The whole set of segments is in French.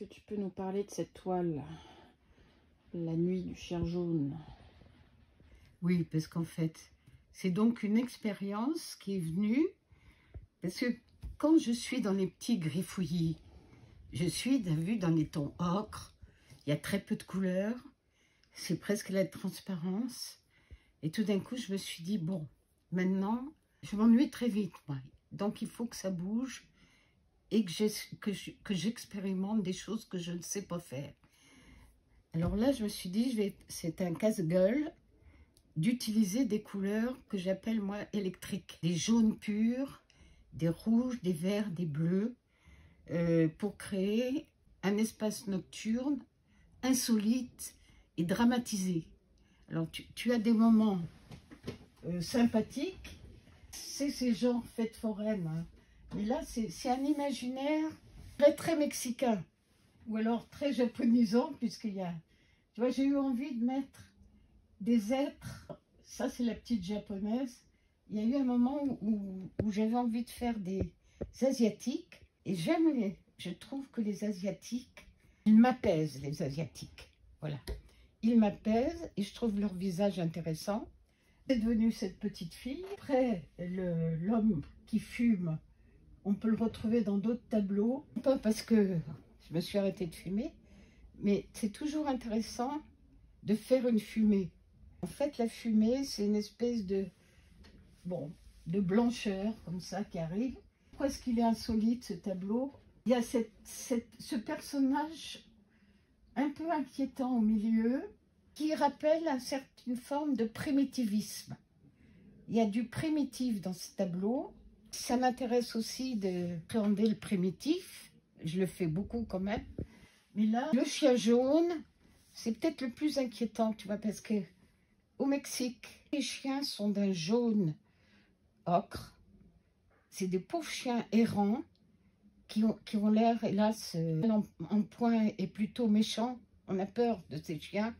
que tu peux nous parler de cette toile, La nuit du chien jaune? Oui, parce qu'en fait, c'est donc une expérience qui est venue, parce que quand je suis dans les petits griffouillis, je suis vu dans les tons ocre, il y a très peu de couleurs, c'est presque la transparence, et tout d'un coup, je me suis dit, bon, maintenant, je m'ennuie très vite, moi, donc il faut que ça bouge, et que j'expérimente des choses que je ne sais pas faire. Alors là, je me suis dit, c'est un casse-gueule d'utiliser des couleurs que j'appelle moi électriques. Des jaunes purs, des rouges, des verts, des bleus, pour créer un espace nocturne insolite et dramatisé. Alors tu as des moments sympathiques, c'est ces genres fêtes foraines, hein. Mais là c'est un imaginaire très mexicain, ou alors très japonisant, puisqu'il y a, tu vois, j'ai eu envie de mettre des êtres, ça c'est la petite japonaise. Il y a eu un moment où j'avais envie de faire des asiatiques, et je trouve que les asiatiques, ils m'apaisent, les asiatiques, voilà. Ils m'apaisent et je trouve leur visage intéressant. C'est devenu cette petite fille. Après, l'homme qui fume, on peut le retrouver dans d'autres tableaux, pas parce que je me suis arrêtée de fumer, mais c'est toujours intéressant de faire une fumée. En fait, la fumée, c'est une espèce de blancheur, comme ça, qui arrive. Pourquoi est-ce qu'il est insolite, ce tableau? Il y a ce personnage un peu inquiétant au milieu, qui rappelle une forme de primitivisme. Il y a du primitif dans ce tableau. Ça m'intéresse aussi de appréhender le primitif. Je le fais beaucoup quand même. Mais là, le chien jaune, c'est peut-être le plus inquiétant, tu vois, parce que au Mexique, les chiens sont d'un jaune ocre. C'est des pauvres chiens errants qui ont l'air, hélas, en point est plutôt méchant. On a peur de ces chiens.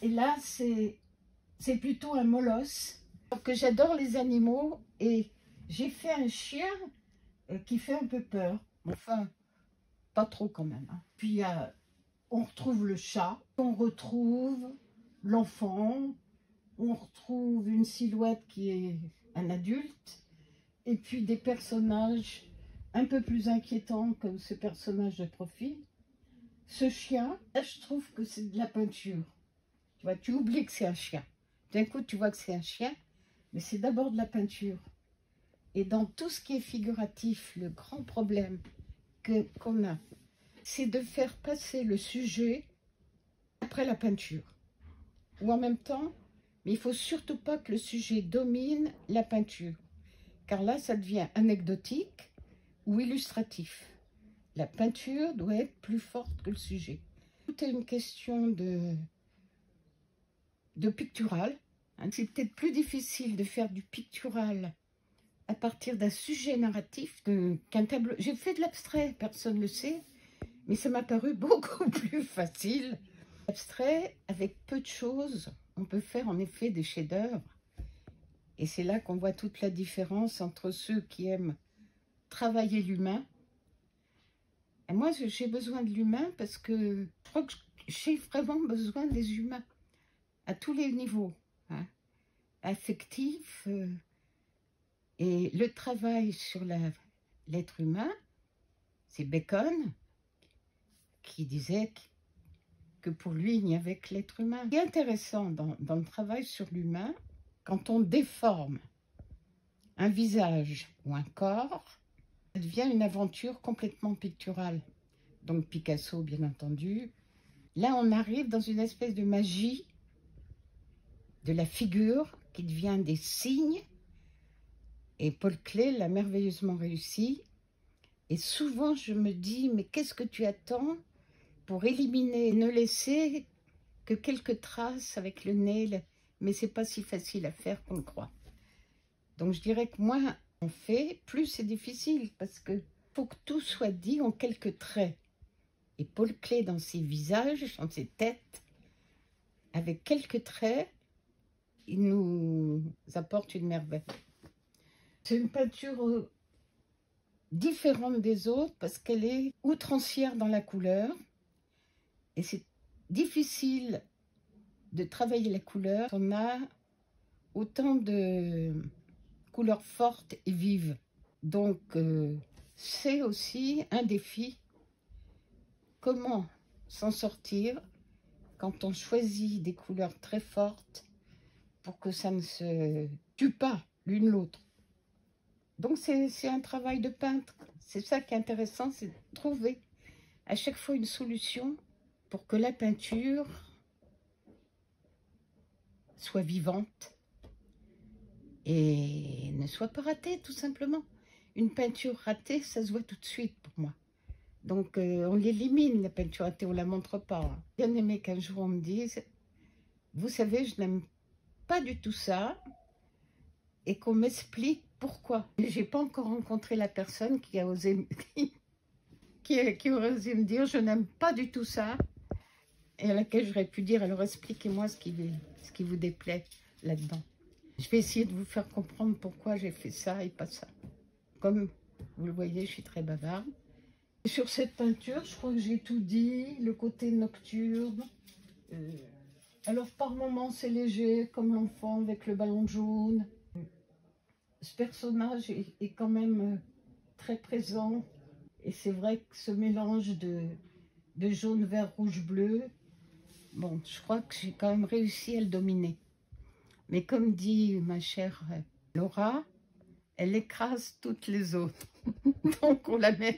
Et là, c'est plutôt un molosse. Alors que j'adore les animaux et j'ai fait un chien qui fait un peu peur. Enfin, pas trop quand même, hein. Puis on retrouve le chat, on retrouve l'enfant, on retrouve une silhouette qui est un adulte, et puis des personnages un peu plus inquiétants comme ce personnage de profil. Ce chien, là, je trouve que c'est de la peinture. Tu vois, tu oublies que c'est un chien. D'un coup, tu vois que c'est un chien, mais c'est d'abord de la peinture. Et dans tout ce qui est figuratif, le grand problème qu'on a, c'est de faire passer le sujet après la peinture. Ou en même temps, mais il ne faut surtout pas que le sujet domine la peinture. Car là, ça devient anecdotique ou illustratif. La peinture doit être plus forte que le sujet. Tout est une question de pictural. C'est peut-être plus difficile de faire du pictural à partir d'un sujet narratif qu'un tableau. J'ai fait de l'abstrait, personne ne le sait, mais ça m'a paru beaucoup plus facile. L'abstrait, avec peu de choses, on peut faire en effet des chefs-d'œuvre. Et c'est là qu'on voit toute la différence entre ceux qui aiment travailler l'humain. Et moi, j'ai besoin de l'humain parce que je crois que j'ai vraiment besoin des humains à tous les niveaux, hein. Affectif, et le travail sur l'être humain, c'est Bacon qui disait que pour lui, il n'y avait que l'être humain. Ce qui est intéressant dans le travail sur l'humain, quand on déforme un visage ou un corps, ça devient une aventure complètement picturale. Donc Picasso, bien entendu. Là, on arrive dans une espèce de magie de la figure qui devient des signes. Et Paul Klee l'a merveilleusement réussi. Et souvent, je me dis, mais qu'est-ce que tu attends pour éliminer, ne laisser que quelques traces avec le nez, mais c'est pas si facile à faire qu'on le croit. Donc je dirais que moins on fait, plus c'est difficile, parce que faut que tout soit dit en quelques traits. Et Paul Klee, dans ses visages, dans ses têtes, avec quelques traits, il nous apporte une merveille. C'est une peinture différente des autres parce qu'elle est outrancière dans la couleur. Et c'est difficile de travailler la couleur. On a autant de couleurs fortes et vives. Donc, c'est aussi un défi. Comment s'en sortir quand on choisit des couleurs très fortes pour que ça ne se tue pas l'une l'autre. Donc, c'est un travail de peintre. C'est ça qui est intéressant, c'est de trouver à chaque fois une solution pour que la peinture soit vivante et ne soit pas ratée, tout simplement. Une peinture ratée, ça se voit tout de suite pour moi. Donc, on l'élimine, la peinture ratée, on ne la montre pas. J'ai bien aimé qu'un jour on me dise, vous savez, je n'aime pas du tout ça, et qu'on m'explique pourquoi. Je n'ai pas encore rencontré la personne qui a osé, qui aurait osé me dire, je n'aime pas du tout ça, et à laquelle j'aurais pu dire, alors expliquez-moi ce qui vous déplaît là-dedans. Je vais essayer de vous faire comprendre pourquoi j'ai fait ça et pas ça. Comme vous le voyez, je suis très bavarde. Sur cette peinture, je crois que j'ai tout dit, le côté nocturne. Alors par moments c'est léger, comme l'enfant avec le ballon jaune. Ce personnage est quand même très présent. Et c'est vrai que ce mélange de jaune, vert, rouge, bleu, bon, je crois que j'ai quand même réussi à le dominer. Mais comme dit ma chère Laura, elle écrase toutes les autres. Donc on la met